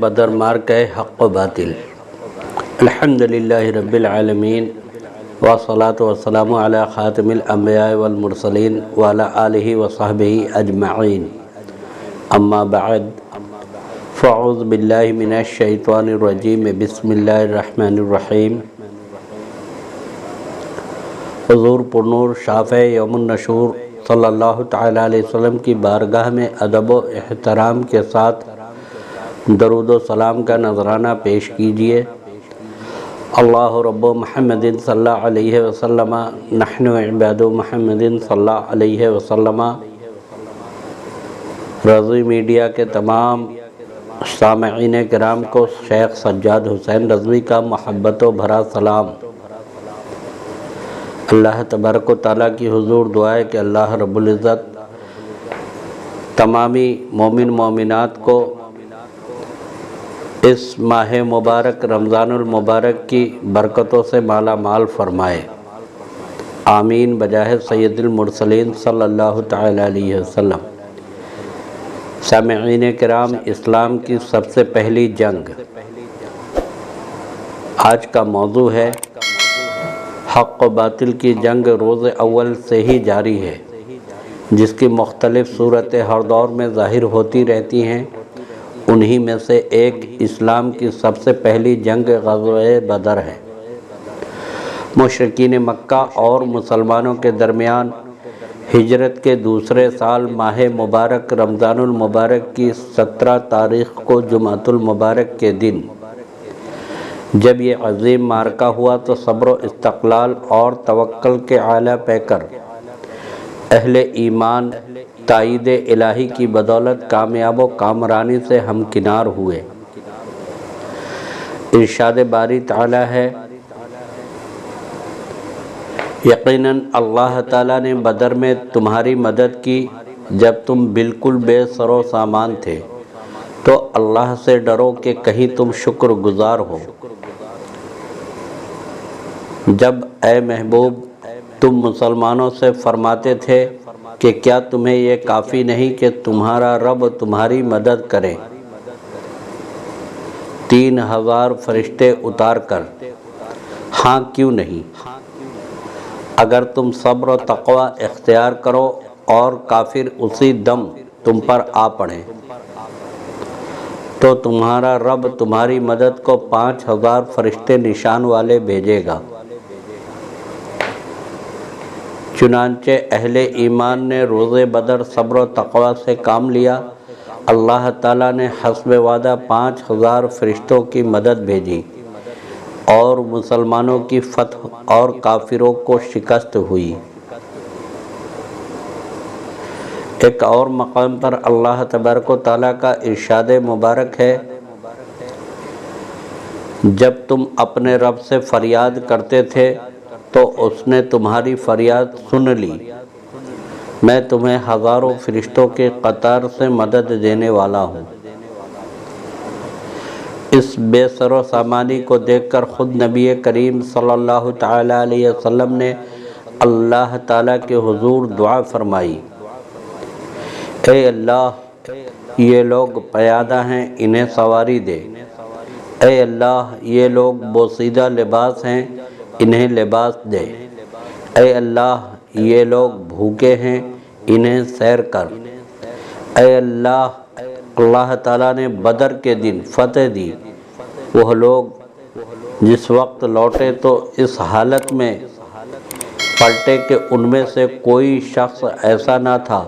بدر مارکہ حق و باطل۔ الحمدللہ رب العالمین والصلاة والسلام علی خاتم الانبیاء والمرسلین وعلی آلہ وصحبہ اجمعین، اما بعد فاعوذ باللہ من الشیطان الرجیم، بسم اللہ الرحمن الرحیم۔ حضور پرنور شافع یوم النشور صلی اللہ تعالیٰ علیہ وسلم کی بارگاہ میں ادب و احترام کے ساتھ درود و سلام کا نذرانہ پیش کیجئے۔ اللہ رب محمد صلی اللہ علیہ وسلم، نحن عباد محمد صلی اللہ علیہ وسلم۔ رضوی میڈیا کے تمام سامعین کرام کو شیخ سجاد حسین رضوی کا محبت و بھرا سلام۔ اللہ تبارک و تعالیٰ کی حضور دعا ہے کہ اللہ رب العزت تمامی مومن مومنات کو اس ماہ مبارک رمضان المبارک کی برکتوں سے مالا مال فرمائے، آمین بجاہ سید المرسلین صلی اللہ تعالیٰ علیہ وسلم۔ سامعین کرام، اسلام کی سب سے پہلی جنگ، آج کا موضوع ہے حق و باطل کی جنگ روز اول سے ہی جاری ہے، جس کی مختلف صورتیں ہر دور میں ظاہر ہوتی رہتی ہیں۔ انہی میں سے ایک اسلام کی سب سے پہلی جنگ غزوہ بدر ہے۔ مشرکین مکہ اور مسلمانوں کے درمیان ہجرت کے دوسرے سال ماہ مبارک رمضان المبارک کی 17 تاریخ کو جمعۃ المبارک کے دن جب یہ عظیم معرکہ ہوا تو صبر و استقلال اور توکل کے اعلیٰ پیکر اہل ایمان تائید الہی کی بدولت کامیاب و کامرانی سے ہمکنار ہوئے۔ ارشاد باری تعالیٰ ہے، یقیناً اللہ تعالیٰ نے بدر میں تمہاری مدد کی جب تم بالکل بے سر و سامان تھے، تو اللہ سے ڈرو کہ کہیں تم شکر گزار ہو۔ جب اے محبوب تم مسلمانوں سے فرماتے تھے کہ کیا تمہیں یہ کافی نہیں کہ تمہارا رب تمہاری مدد کرے 3000 فرشتے اتار کر؟ ہاں کیوں نہیں، اگر تم صبر و تقوی اختیار کرو اور کافر اسی دم تم پر آ پڑیں تو تمہارا رب تمہاری مدد کو 5000 فرشتے نشان والے بھیجے گا۔ چنانچہ اہل ایمان نے روز بدر صبر و تقوی سے کام لیا۔ اللہ تعالیٰ نے حسب وعدہ 5000 فرشتوں کی مدد بھیجی اور مسلمانوں کی فتح اور کافروں کو شکست ہوئی۔ ایک اور مقام پر اللہ تبارک و تعالیٰ کا ارشاد مبارک ہے، جب تم اپنے رب سے فریاد کرتے تھے تو اس نے تمہاری فریاد سن لی، میں تمہیں ہزاروں فرشتوں کے قطار سے مدد دینے والا ہوں۔ اس بے سر و سامانی کو دیکھ کر خود نبی کریم صلی اللہ تعالیٰ علیہ وسلم نے اللہ تعالیٰ کے حضور دعا فرمائی، اے اللہ یہ لوگ پیادہ ہیں انہیں سواری دے، اے اللہ یہ لوگ بوسیدہ لباس ہیں انہیں لباس دے، اے اللہ یہ لوگ بھوکے ہیں انہیں سیر کر، اے اللہ۔ اللہ تعالیٰ نے بدر کے دن فتح دی۔ وہ لوگ جس وقت لوٹے تو اس حالت میں پلٹے کہ ان میں سے کوئی شخص ایسا نہ تھا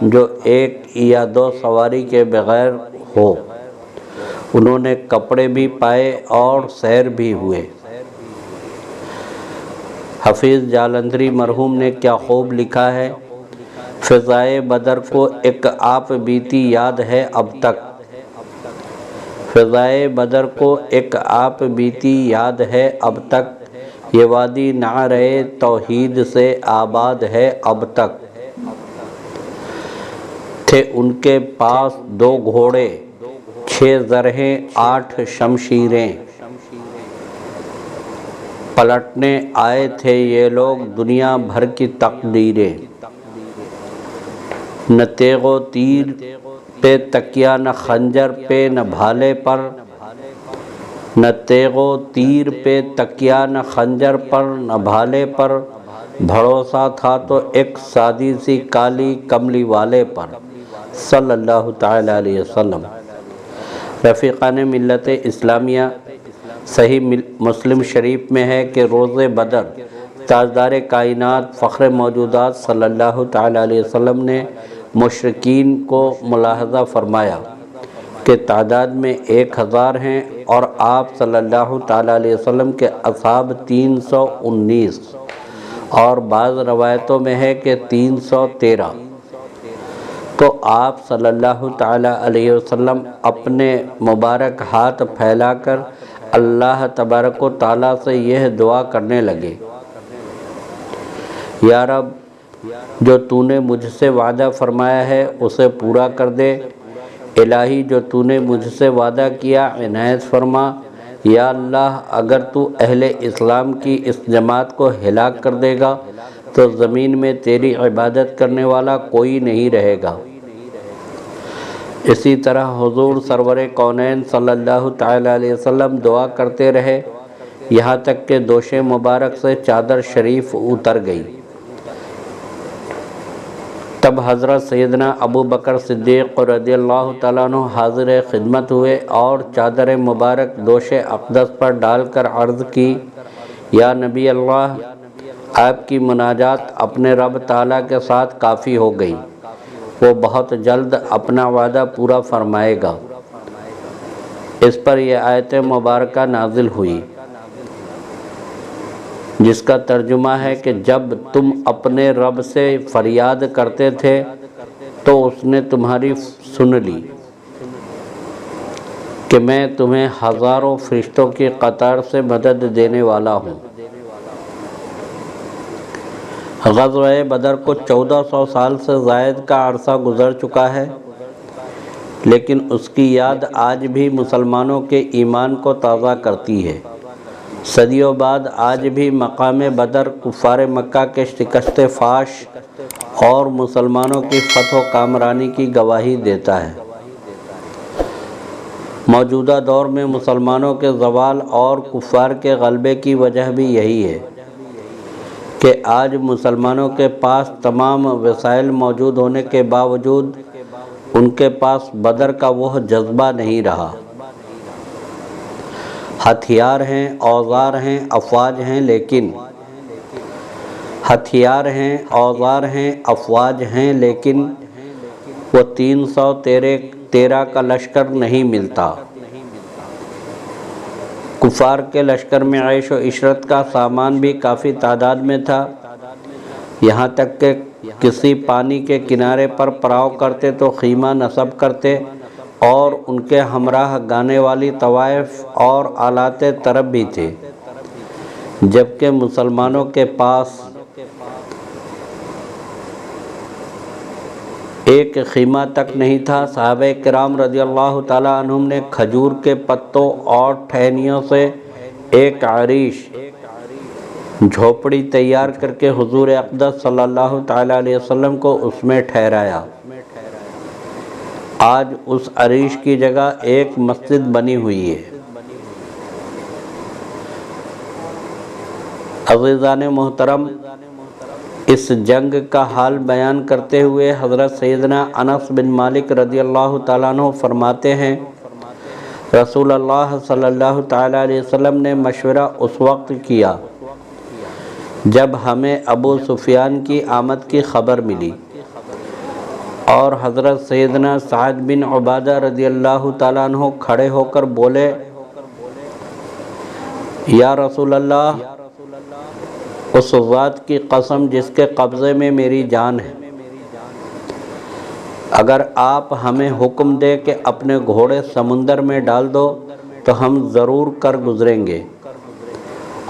جو 1 یا 2 سواری کے بغیر ہو۔ انہوں نے کپڑے بھی پائے اور سیر بھی ہوئے۔ حفیظ جالندھری مرحوم نے کیا خوب لکھا ہے، فضائے بدر کو ایک آپ بیتی یاد ہے اب تک، فضائے بدر کو ایک آپ بیتی یاد ہے اب تک، یہ وادی نعرہ توحید سے آباد ہے اب تک۔ تھے ان کے پاس 2 گھوڑے، 6 زرہیں 8 شمشیریں، پلٹنے آئے تھے یہ لوگ دنیا بھر کی تقدیریں۔ نہ تیغ و تیر پہ تکیہ، نہ خنجر پہ، نہ بھالے پر، نہ تیغ و تیر پہ تکیہ، نہ خنجر پر، نہ بھالے پر بھروسہ تھا تو ایک سادی سی کالی کملی والے پر صلی اللہ تعالیٰ علیہ وسلم۔ رفیقان ملت اسلامیہ، صحیح مسلم شریف میں ہے کہ روز بدر تاجدار کائنات فخر موجودات صلی اللہ تعالیٰ علیہ وسلم نے مشرکین کو ملاحظہ فرمایا کہ تعداد میں 1000 ہیں اور آپ صلی اللہ تعالیٰ علیہ وسلم کے اصحاب 319 اور بعض روایتوں میں ہے کہ 313۔ تو آپ صلی اللہ تعالیٰ علیہ وسلم اپنے مبارک ہاتھ پھیلا کر اللہ تبارک و تعالیٰ سے یہ دعا کرنے لگے، یا رب، جو تو نے مجھ سے وعدہ فرمایا ہے اسے پورا کر دے۔ الہی، جو تو نے مجھ سے وعدہ کیا عنایت فرما۔ یا اللہ، اگر تو اہل اسلام کی اس جماعت کو ہلاک کر دے گا تو زمین میں تیری عبادت کرنے والا کوئی نہیں رہے گا۔ اسی طرح حضور سرور کونین صلی اللہ تعالیٰ علیہ وسلم دعا کرتے رہے، یہاں تک کہ دوش مبارک سے چادر شریف اتر گئی۔ تب حضرت سیدنا ابو بکر صدیق رضی اللہ تعالیٰ عنہ حاضر خدمت ہوئے اور چادر مبارک دوش اقدس پر ڈال کر عرض کی، یا نبی اللہ، آپ کی مناجات اپنے رب تعالیٰ کے ساتھ کافی ہو گئی، وہ بہت جلد اپنا وعدہ پورا فرمائے گا۔ اس پر یہ آیت مبارکہ نازل ہوئی جس کا ترجمہ ہے کہ جب تم اپنے رب سے فریاد کرتے تھے تو اس نے تمہاری سن لی کہ میں تمہیں ہزاروں فرشتوں کی قطار سے مدد دینے والا ہوں۔ غزوہ بدر کو 1400 سال سے زائد کا عرصہ گزر چکا ہے، لیکن اس کی یاد آج بھی مسلمانوں کے ایمان کو تازہ کرتی ہے۔ صدیوں بعد آج بھی مقام بدر کفار مکہ کے شکست فاش اور مسلمانوں کی فتح و کامرانی کی گواہی دیتا ہے۔ موجودہ دور میں مسلمانوں کے زوال اور کفار کے غلبے کی وجہ بھی یہی ہے کہ آج مسلمانوں کے پاس تمام وسائل موجود ہونے کے باوجود ان کے پاس بدر کا وہ جذبہ نہیں رہا۔ ہتھیار ہیں، اوزار ہیں، افواج ہیں، لیکن وہ 313 کا لشکر نہیں ملتا۔ کفار کے لشکر میں عیش و عشرت کا سامان بھی کافی تعداد میں تھا، یہاں تک کہ کسی پانی کے کنارے پر پڑاؤ کرتے تو خیمہ نصب کرتے اور ان کے ہمراہ گانے والی طوائف اور آلات طرب بھی تھے۔ جبکہ مسلمانوں کے پاس ایک خیمہ تک نہیں تھا۔ صحابہ کرام رضی اللہ تعالیٰ عنہم نے کھجور کے پتوں اور ٹہنیوں سے ایک عریش جھوپڑی تیار کر کے حضور اقدس صلی اللہ تعالیٰ علیہ وسلم کو اس میں ٹھہرایا۔ آج اس عریش کی جگہ ایک مسجد بنی ہوئی ہے۔ عزیزان محترم، اس جنگ کا حال بیان کرتے ہوئے حضرت سیدنا انس بن مالک رضی اللہ تعالیٰ عنہ فرماتے ہیں، رسول اللہ صلی اللہ تعالیٰ علیہ وسلم نے مشورہ اس وقت کیا جب ہمیں ابو سفیان کی آمد کی خبر ملی، اور حضرت سیدنا سعد بن عبادہ رضی اللہ تعالیٰ عنہ کھڑے ہو کر بولے، یا رسول اللہ، اس ذات کی قسم جس کے قبضے میں میری جان ہے، اگر آپ ہمیں حکم دے کہ اپنے گھوڑے سمندر میں ڈال دو تو ہم ضرور کر گزریں گے،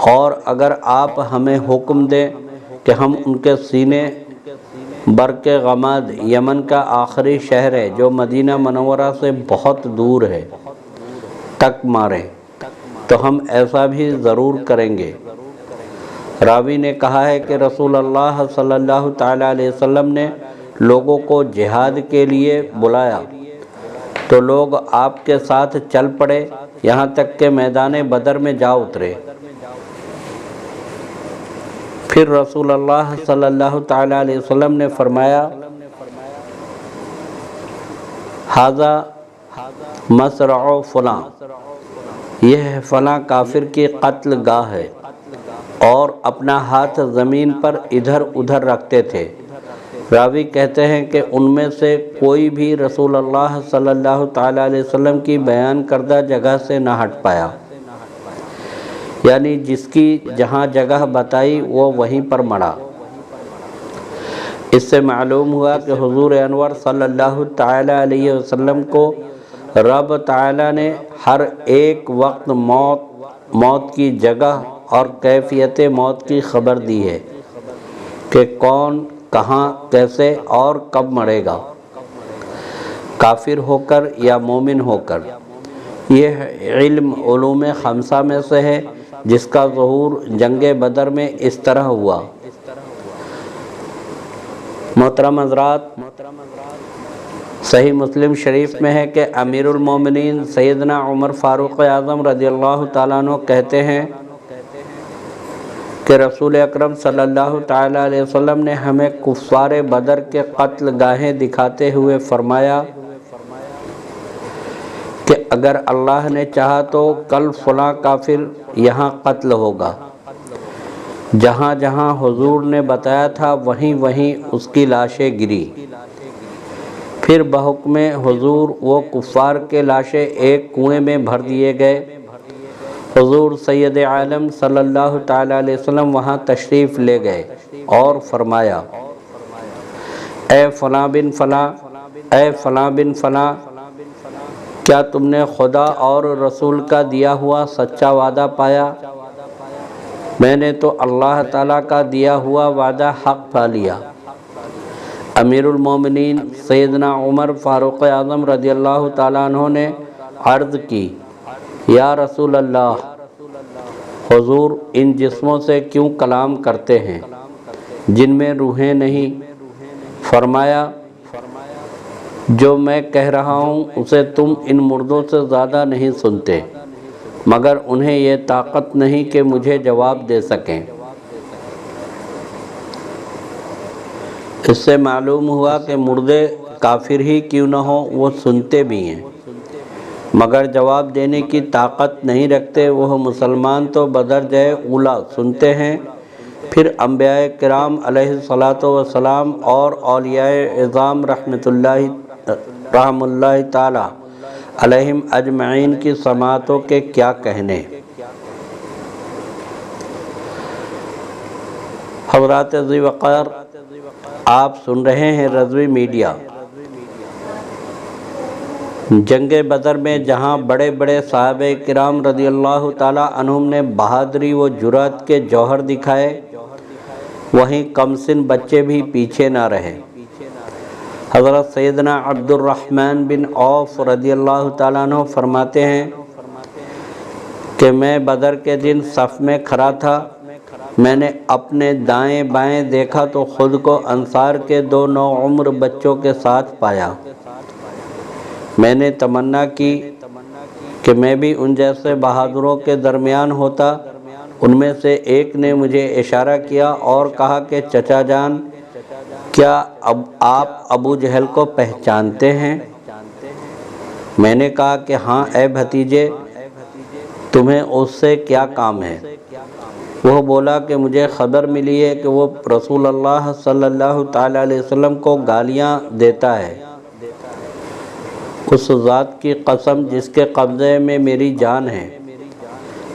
اور اگر آپ ہمیں حکم دیں کہ ہم ان کے سینے برق غماد، یمن کا آخری شہر ہے جو مدینہ منورہ سے بہت دور ہے، تک ماریں تو ہم ایسا بھی ضرور کریں گے۔ راوی نے کہا ہے کہ رسول اللہ صلی اللہ تعالیٰ علیہ وسلم نے لوگوں کو جہاد کے لیے بلایا تو لوگ آپ کے ساتھ چل پڑے یہاں تک کہ میدان بدر میں جا اترے۔ پھر رسول اللہ صلی اللہ تعالیٰ علیہ وسلم نے فرمایا ھذا مصرع فلاں، یہ فلاں کافر کی قتل گاہ ہے، اور اپنا ہاتھ زمین پر ادھر ادھر رکھتے تھے۔ راوی کہتے ہیں کہ ان میں سے کوئی بھی رسول اللہ صلی اللہ تعالیٰ علیہ وسلم کی بیان کردہ جگہ سے نہ ہٹ پایا، یعنی جس کی جہاں جگہ بتائی وہ وہیں پر مڑا۔ اس سے معلوم ہوا کہ حضور انور صلی اللہ تعالیٰ علیہ وسلم کو رب تعالیٰ نے ہر ایک وقت موت کی جگہ اور کیفیت موت کی خبر دی ہے کہ کون کہاں کیسے اور کب مرے گا، کافر ہو کر یا مومن ہو کر۔ یہ علم علوم خمسہ میں سے ہے جس کا ظہور جنگ بدر میں اس طرح ہوا۔ محترم حضرات، صحیح مسلم شریف میں ہے کہ امیر المومنین سیدنا عمر فاروق اعظم رضی اللہ تعالیٰ عنہ کہتے ہیں کہ رسول اکرم صلی اللہ تعالیٰ علیہ وسلم نے ہمیں کفار بدر کے قتل گاہیں دکھاتے ہوئے فرمایا کہ اگر اللہ نے چاہا تو کل فلاں کافر یہاں قتل ہوگا۔ جہاں جہاں حضور نے بتایا تھا وہیں وہیں اس کی لاشیں گری۔ پھر بحکم حضور وہ کفار کے لاشیں ایک کنویں میں بھر دیے گئے۔ حضور سید عالم صلی اللہ تعالیٰ علیہ وسلم وہاں تشریف لے گئے اور فرمایا اے فلاں بن فلاں، اے فلاں بن فلاں، کیا تم نے خدا اور رسول کا دیا ہوا سچا وعدہ پایا؟ میں نے تو اللہ تعالیٰ کا دیا ہوا وعدہ حق پا لیا۔ امیر المومنین سیدنا عمر فاروق اعظم رضی اللہ تعالیٰ عنہ نے عرض کی یا رسول اللہ، حضور ان جسموں سے کیوں کلام کرتے ہیں جن میں روحیں نہیں؟ فرمایا جو میں کہہ رہا ہوں اسے تم ان مردوں سے زیادہ نہیں سنتے، مگر انہیں یہ طاقت نہیں کہ مجھے جواب دے سکیں۔ اس سے معلوم ہوا کہ مردے کافر ہی کیوں نہ ہوں وہ سنتے بھی ہیں، مگر جواب دینے کی طاقت نہیں رکھتے۔ وہ مسلمان تو بدرجہ اولیٰ سنتے ہیں، پھر انبیاء کرام علیہ الصلاۃ والسلام اور اولیاء اعظام رحم اللہ تعالی علیہم اجمعین کی سماعتوں کے کیا کہنے۔ حضرات ذی وقار، آپ سن رہے ہیں رضوی میڈیا۔ جنگ بدر میں جہاں بڑے بڑے صحابہ کرام رضی اللہ تعالیٰ عنہم نے بہادری و جرأت کے جوہر دکھائے، وہیں کم سن بچے بھی پیچھے نہ رہے۔ حضرت سیدنا عبد الرحمن بن عوف رضی اللہ تعالیٰ عنہ فرماتے ہیں کہ میں بدر کے دن صف میں کھڑا تھا، میں نے اپنے دائیں بائیں دیکھا تو خود کو انصار کے 2 نوعمر بچوں کے ساتھ پایا۔ میں نے تمنا کی کہ میں بھی ان جیسے بہادروں کے درمیان ہوتا۔ ان میں سے ایک نے مجھے اشارہ کیا اور کہا کہ چچا جان، کیا آپ ابو جہل کو پہچانتے ہیں؟ میں نے کہا کہ ہاں اے بھتیجے، تمہیں اس سے کیا کام ہے؟ وہ بولا کہ مجھے خبر ملی ہے کہ وہ رسول اللہ صلی اللہ تعالیٰ علیہ وسلم کو گالیاں دیتا ہے۔ اس ذات کی قسم جس کے قبضے میں میری جان ہے،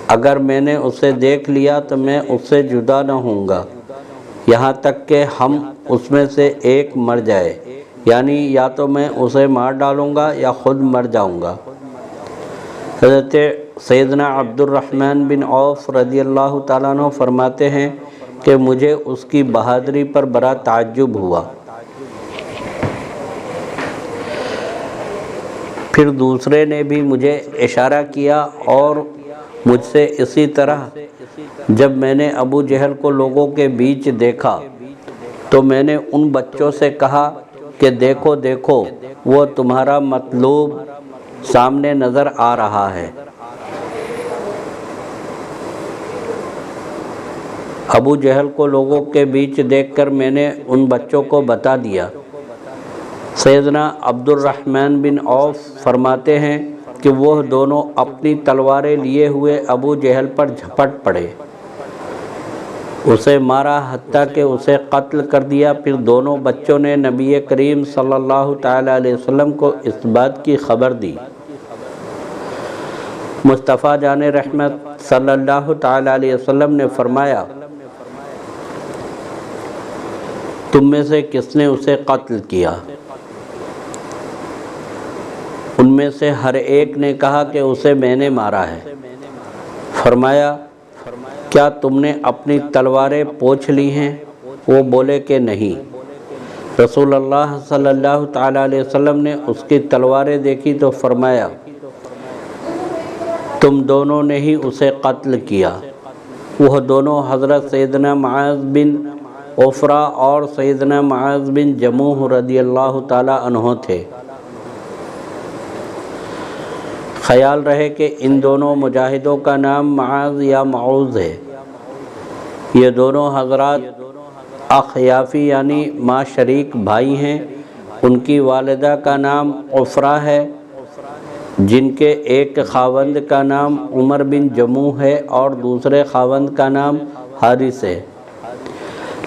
اگر میں نے اسے دیکھ لیا تو میں اس سے جدا نہ ہوں گا یہاں تک کہ ہم اس میں سے ایک مر جائے، یعنی یا تو میں اسے مار ڈالوں گا یا خود مر جاؤں گا۔ حضرت سیدنا عبد الرحمن بن عوف رضی اللہ تعالیٰ عنہ فرماتے ہیں کہ مجھے اس کی بہادری پر بڑا تعجب ہوا۔ پھر دوسرے نے بھی مجھے اشارہ کیا اور مجھ سے اسی طرح جب میں نے ابو جہل کو لوگوں کے بیچ دیکھا تو میں نے ان بچوں سے کہا کہ دیکھو دیکھو وہ تمہارا مطلوب سامنے نظر آ رہا ہے۔ ابو جہل کو لوگوں کے بیچ دیکھ کر میں نے ان بچوں کو بتا دیا۔ سیدنا عبد الرحمن بن عوف فرماتے ہیں کہ وہ دونوں اپنی تلواریں لیے ہوئے ابو جہل پر جھپٹ پڑے، اسے مارا حتیٰ کہ اسے قتل کر دیا۔ پھر دونوں بچوں نے نبی کریم صلی اللہ تعالیٰ علیہ وسلم کو اس بات کی خبر دی۔ مصطفیٰ جان رحمت صلی اللہ تعالیٰ علیہ وسلم نے فرمایا، تم میں سے کس نے اسے قتل کیا؟ ان میں سے ہر ایک نے کہا کہ اسے میں نے مارا ہے۔ فرمایا، کیا تم نے اپنی تلواریں پوچھ لی ہیں؟ وہ بولے کہ نہیں۔ رسول اللہ صلی اللہ تعالیٰ علیہ وسلم نے اس کی تلواریں دیکھی تو فرمایا، تم دونوں نے ہی اسے قتل کیا۔ وہ دونوں حضرت سیدنا معاذ بن عفرہ اور سیدنا معاذ بن جموح رضی اللہ تعالیٰ عنہ تھے۔ خیال رہے کہ ان دونوں مجاہدوں کا نام معاذ یا معوذ ہے۔ یہ دونوں حضرات اخیافی یعنی ماں شریک بھائی ہیں۔ ان کی والدہ کا نام عفرہ ہے، جن کے ایک خاوند کا نام عمر بن جموح ہے اور دوسرے خاوند کا نام حارث ہے۔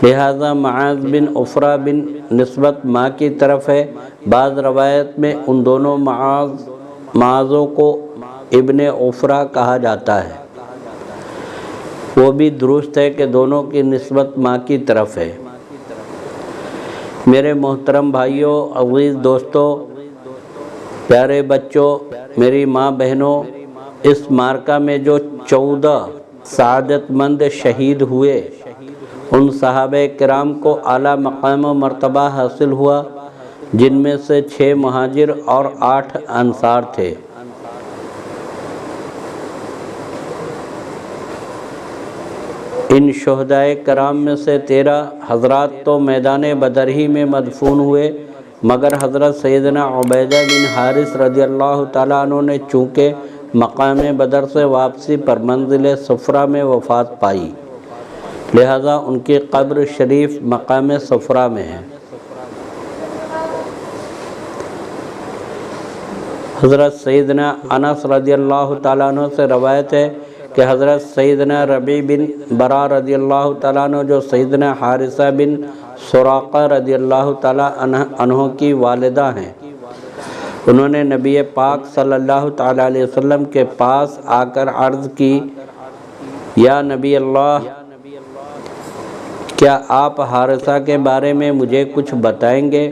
لہذا معاذ بن عفرہ بن نسبت ماں کی طرف ہے۔ بعض روایت میں ان دونوں معاذوں کو ابن عفرہ کہا جاتا ہے۔ وہ بھی درست ہے کہ دونوں کی نسبت ماں کی طرف ہے۔ میرے محترم بھائیوں، عزیز دوستوں، پیارے بچوں، میری ماں بہنوں، اس معرکہ میں جو 14 سعادت مند شہید ہوئے، ان صحابہ کرام کو اعلیٰ مقام و مرتبہ حاصل ہوا، جن میں سے 6 مہاجر اور 8 انصار تھے۔ ان شہدائے کرام میں سے 13 حضرات تو میدان بدر ہی میں مدفون ہوئے، مگر حضرت سیدنا عبیدہ بن حارث رضی اللہ تعالیٰ عنہ نے چونکہ مقام بدر سے واپسی پر منزل صفرہ میں وفات پائی، لہذا ان کی قبر شریف مقام صفرہ میں ہے۔ حضرت سیدنا انس رضی اللہ تعالیٰ عنہ سے روایت ہے کہ حضرت سیدنا ربیع بن برا رضی اللہ تعالیٰ عنہ، جو سیدنا حارثہ بن سراقہ رضی اللہ تعالیٰ عنہ کی والدہ ہیں، انہوں نے نبی پاک صلی اللہ تعالیٰ علیہ وسلم کے پاس آ کر عرض کی، یا نبی اللہ، کیا آپ حارثہ کے بارے میں مجھے کچھ بتائیں گے؟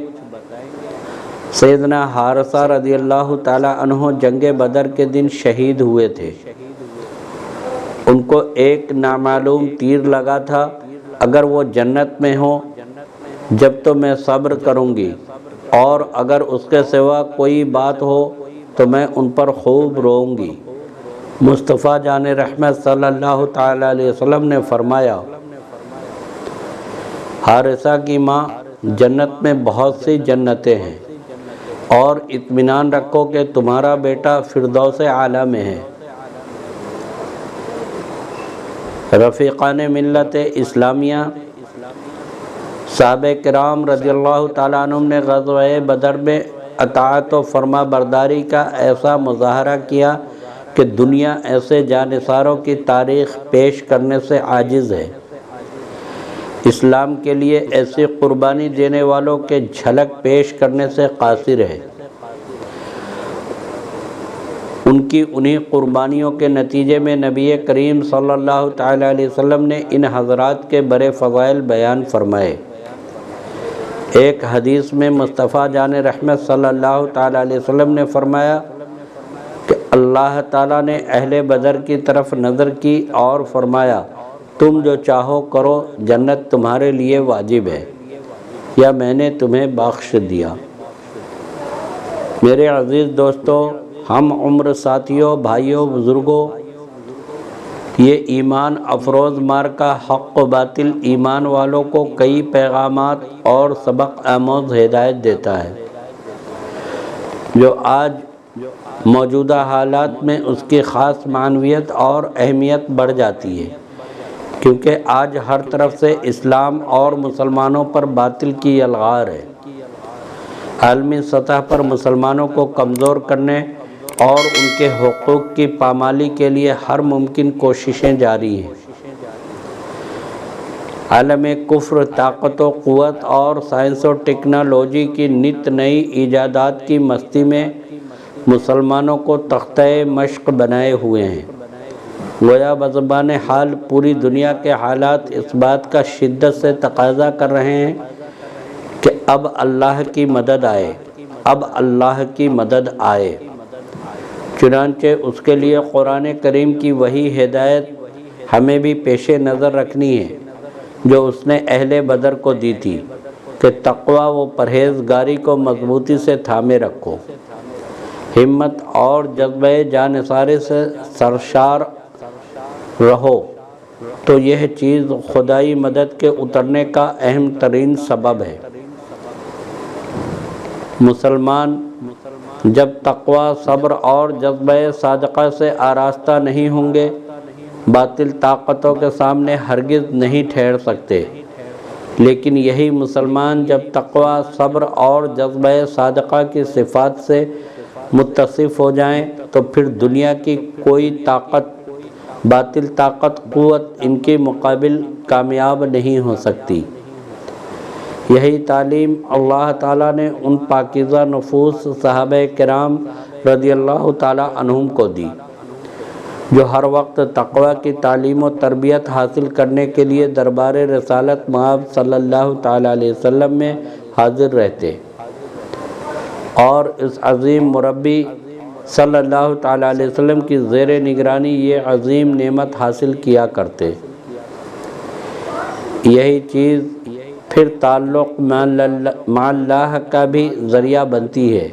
سیدنا حارثہ رضی اللہ تعالیٰ عنہ جنگ بدر کے دن شہید ہوئے تھے۔ ان کو ایک نامعلوم تیر لگا تھا۔ اگر وہ جنت میں ہوں جب تو میں صبر کروں گی، اور اگر اس کے سوا کوئی بات ہو تو میں ان پر خوب روؤں گی۔ مصطفیٰ جان رحمت صلی اللہ تعالیٰ علیہ وسلم نے فرمایا، حارثہ کی ماں جنت میں بہت سی جنتیں ہیں، اور اطمینان رکھو کہ تمہارا بیٹا فردوس اعلیٰ میں ہے۔ رفیقان ملت اسلامیہ، صحابہ کرام رضی اللہ تعالیٰ عنہم نے غزوہ بدر میں اطاعت و فرما برداری کا ایسا مظاہرہ کیا کہ دنیا ایسے جانثاروں کی تاریخ پیش کرنے سے عاجز ہے۔ اسلام کے لیے ایسی قربانی دینے والوں کے جھلک پیش کرنے سے قاصر ہے۔ ان کی انہی قربانیوں کے نتیجے میں نبی کریم صلی اللہ تعالیٰ علیہ وسلم نے ان حضرات کے بڑے فضائل بیان فرمائے۔ ایک حدیث میں مصطفیٰ جان رحمت صلی اللہ تعالیٰ علیہ وسلم نے فرمایا کہ اللہ تعالیٰ نے اہل بدر کی طرف نظر کی اور فرمایا، تم جو چاہو کرو، جنت تمہارے لیے واجب ہے، یا میں نے تمہیں بخش دیا۔ میرے عزیز دوستوں، ہم عمر ساتھیوں، بھائیوں، بزرگوں، یہ ایمان افروز معرکہ حق و باطل ایمان والوں کو کئی پیغامات اور سبق آموز ہدایت دیتا ہے، جو آج موجودہ حالات میں اس کی خاص معنویت اور اہمیت بڑھ جاتی ہے، کیونکہ آج ہر طرف سے اسلام اور مسلمانوں پر باطل کی یلغار ہے۔ عالمی سطح پر مسلمانوں کو کمزور کرنے اور ان کے حقوق کی پامالی کے لیے ہر ممکن کوششیں جاری ہیں۔ عالم کفر طاقت و قوت اور سائنس و ٹیکنالوجی کی نت نئی ایجادات کی مستی میں مسلمانوں کو تختہ مشق بنائے ہوئے ہیں۔ گویا بزبان حال پوری دنیا کے حالات اس بات کا شدت سے تقاضا کر رہے ہیں کہ اب اللہ کی مدد آئے، اب اللہ کی مدد آئے۔ چنانچہ اس کے لیے قرآن کریم کی وہی ہدایت ہمیں بھی پیش نظر رکھنی ہے جو اس نے اہل بدر کو دی تھی کہ تقوی و پرہیزگاری کو مضبوطی سے تھامے رکھو، ہمت اور جذبہ جانثاری سے سرشار رہو، تو یہ چیز خدائی مدد کے اترنے کا اہم ترین سبب ہے۔ مسلمان جب تقوی، صبر اور جذبہ صادقہ سے آراستہ نہیں ہوں گے، باطل طاقتوں کے سامنے ہرگز نہیں ٹھہر سکتے۔ لیکن یہی مسلمان جب تقوی، صبر اور جذبہ صادقہ کی صفات سے متصف ہو جائیں تو پھر دنیا کی کوئی طاقت، باطل طاقت، قوت ان کے مقابل کامیاب نہیں ہو سکتی۔ یہی تعلیم اللہ تعالیٰ نے ان پاکیزہ نفوس صحابہ کرام رضی اللہ تعالیٰ عنہم کو دی جو ہر وقت تقوی کی تعلیم و تربیت حاصل کرنے کے لیے دربار رسالت مآب صلی اللہ تعالیٰ علیہ وسلم میں حاضر رہتے اور اس عظیم مربی صلی اللہ تعالیٰ علیہ وسلم کی زیر نگرانی یہ عظیم نعمت حاصل کیا کرتے۔ یہی چیز پھر تعلق مع اللہ کا بھی ذریعہ بنتی ہے،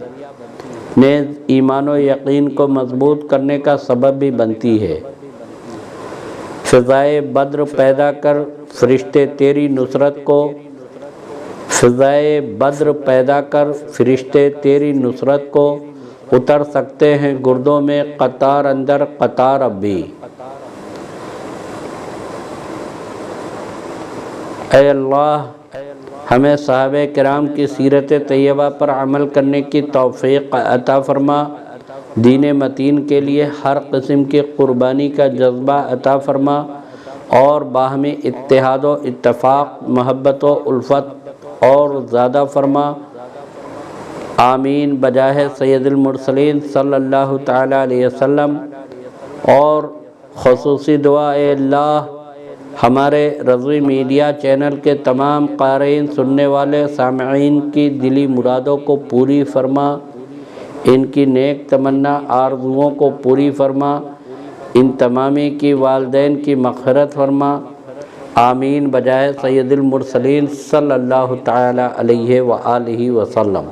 نیز ایمان و یقین کو مضبوط کرنے کا سبب بھی بنتی ہے۔ فضائے بدر پیدا کر فرشتے تیری نصرت کو، فضائے بدر پیدا کر فرشتے تیری نصرت کو، اتر سکتے ہیں گردوں میں قطار اندر قطار اب بھی۔ اے اللہ، ہمیں صحابہ کرام کی سیرت طیبہ پر عمل کرنے کی توفیق عطا فرما، دین متین کے لیے ہر قسم کی قربانی کا جذبہ عطا فرما اور باہمی اتحاد و اتفاق، محبت و الفت اور زیادہ فرما۔ آمین بجاہ سید المرسلین صلی اللہ تعالیٰ علیہ وسلم۔ اور خصوصی دعا، اے اللہ ہمارے رضوی میڈیا چینل کے تمام قارئین، سننے والے، سامعین کی دلی مرادوں کو پوری فرما، ان کی نیک تمنا آرزوؤں کو پوری فرما، ان تمامی کی والدین کی مغفرت فرما۔ آمین بجائے سید المرسلین صلی اللہ تعالیٰ علیہ وآلہ وسلم۔